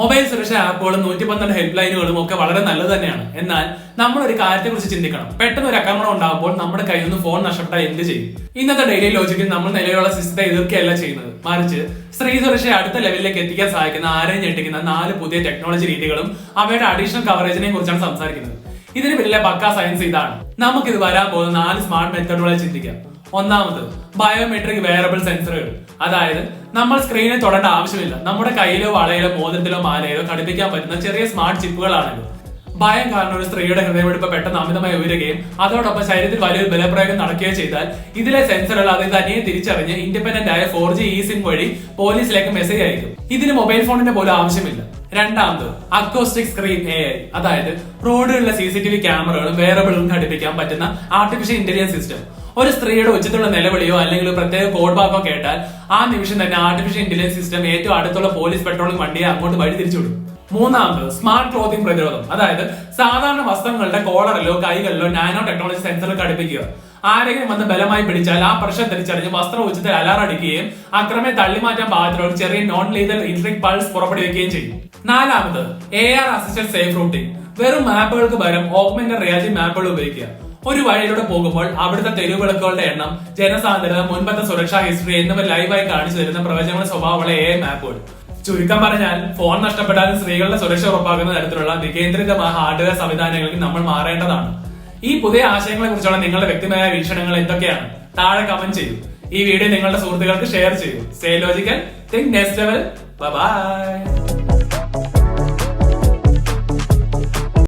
Mobile സുരക്ഷ ആപ്പുകളും 112 help ലൈനുകളും ഒക്കെ വളരെ നല്ലത് തന്നെയാണ്. എന്നാൽ നമ്മൾ ഒരു കാര്യത്തെക്കുറിച്ച് ചിന്തിക്കണം. പെട്ടെന്ന് ഒരു ആക്രമണം ഉണ്ടാകുമ്പോൾ നമ്മുടെ കയ്യിൽ നിന്ന് ഫോൺ നഷ്ടപ്പെട്ടാൽ എന്ത് ചെയ്യും? ഇന്നത്തെ ഡെയിലി ലോജിക്കിൽ നമ്മൾ നിലവിലുള്ള സിസ്റ്റത്തെ എതിർക്കുകയല്ല ചെയ്യുന്നത്, മറിച്ച് സ്ത്രീ സുരക്ഷയെ അടുത്ത ലെവലിലേക്ക് എത്തിക്കാൻ സഹായിക്കുന്ന ആരെയും ഞെട്ടിക്കുന്ന 4 പുതിയ ടെക്നോളജി രീതികളും അവയുടെ അഡീഷണൽ കവറേജിനെ കുറിച്ചാണ് സംസാരിക്കുന്നത്. ഇതിന് പിന്നിലെ പക്കാ സയൻസ് ഇതാണ്. നമുക്കിത് വരാൻ പോകുന്ന 4 സ്മാർട്ട് മെത്തേഡുകളെ ചിന്തിക്കാം. ഒന്നാമത്, ബയോമെട്രിക് വെയറബിൾ സെൻസറുകൾ. അതായത് നമ്മൾ സ്ക്രീനിൽ തൊടേണ്ട ആവശ്യമില്ല. നമ്മുടെ കയ്യിലോ വളയിലോ മോതിരത്തിലോ മാലയിലോ ഘടിപ്പിക്കാൻ പറ്റുന്ന ചെറിയ സ്മാർട്ട് ചിപ്പുകളാണിത്. ഭയം കാരണം ഒരു സ്ത്രീയുടെ ഹൃദയമിടിപ്പ് പെട്ടെന്ന് അമിതമായി ഉയരുകയും അതോടൊപ്പം ശരീരത്തിൽ വലിയൊരു ബലപ്രയോഗം നടക്കുകയോ ചെയ്താൽ ഇതിലെ സെൻസറുകൾ അത് തനിയെ തിരിച്ചറിഞ്ഞ് ഇൻഡിപെൻഡന്റ് ആയ 4G eSIM വഴി പോലീസിലേക്ക് മെസ്സേജ് അയക്കും. ഇതിന് മൊബൈൽ ഫോണിന്റെ പോലും ആവശ്യമില്ല. രണ്ടാമത്, അക്കോസ്റ്റിക് സ്ക്രീൻ AI. അതായത് റോഡുകളിലെ CCTV ക്യാമറകളും വെയറബിളും ഘടിപ്പിക്കാൻ പറ്റുന്ന ആർട്ടിഫിഷ്യൽ ഇന്റലിജൻസ് സിസ്റ്റം. ഒരു സ്ത്രീയുടെ ഉച്ചത്തിലുള്ള നിലവിളിയോ അല്ലെങ്കിൽ ഒരു പ്രത്യേക കോഡ് ഭാഗമോ കേട്ടാൽ ആ നിമിഷം തന്നെ ആർട്ടിഫിഷ്യൽ ഇന്റലിജൻസ് സിസ്റ്റം ഏറ്റവും അടുത്തുള്ള പോലീസ് പെട്രോളിംഗ് വണ്ടിയെ അങ്ങോട്ട് വഴി തിരിച്ചുവിടും. മൂന്നാമത്, സ്മാർട്ട് ക്ലോത്തിംഗ് പ്രതിരോധം. അതായത് സാധാരണ വസ്ത്രങ്ങളുടെ കോളറിലോ കൈകളിലോ നാനോ ടെക്നോളജി സെൻസർ ഘടിപ്പിക്കുക. ആരെങ്കിലും വന്ന് ബലമായി പിടിച്ചാൽ ആ പ്രശ്നം തിരിച്ചറിഞ്ഞ് വസ്ത്രം ഉച്ചത്തിൽ അലാറം അടിക്കുകയും അക്രമെ തള്ളിമാറ്റാൻ പാകത്തിലുള്ള ചെറിയ നോൺ ലീതൽ ഇലക്ട്രിക് പൾസ് പുറപ്പെടുവിക്കുകയും ചെയ്യും. നാലാമത്, AR അസിസ്റ്റഡ് സേഫ് റൂട്ടിംഗ്. വെറും മാപ്പുകൾക്ക് പകരം ഓഗ്മെന്റഡ് റിയാലിറ്റി മാപ്പുകൾ ഉപയോഗിക്കുക. ഒരു വഴിയിലൂടെ പോകുമ്പോൾ അവിടുത്തെ തെരുവിളക്കുകളുടെ എണ്ണം, ജനസാന്ദ്രത, മുൻപത്തെ സുരക്ഷാ ഹിസ്റ്ററി എന്നിവ ലൈവായി കാണിച്ചു തരുന്ന പ്രവചനങ്ങളുടെ സ്വഭാവമുള്ള AI മാപ്പുകൾ. ചുരുക്കം പറഞ്ഞാൽ, ഫോൺ നഷ്ടപ്പെട്ടാലും സ്ത്രീകളുടെ സുരക്ഷ ഉറപ്പാക്കുന്ന തരത്തിലുള്ള വികേന്ദ്രിതമായ ഹാർഡ്വെയർ സംവിധാനങ്ങൾക്ക് നമ്മൾ മാറേണ്ടതാണ്. ഈ പുതിയ ആശയങ്ങളെ കുറിച്ചുള്ള നിങ്ങളുടെ വ്യക്തിപരമായ വീക്ഷണങ്ങൾ എന്തൊക്കെയാണ്? താഴെ കമന്റ് ചെയ്യൂ. ഈ വീഡിയോ നിങ്ങളുടെ സുഹൃത്തുക്കൾക്ക് ഷെയർ ചെയ്യൂ. Stay logical, think next level. By.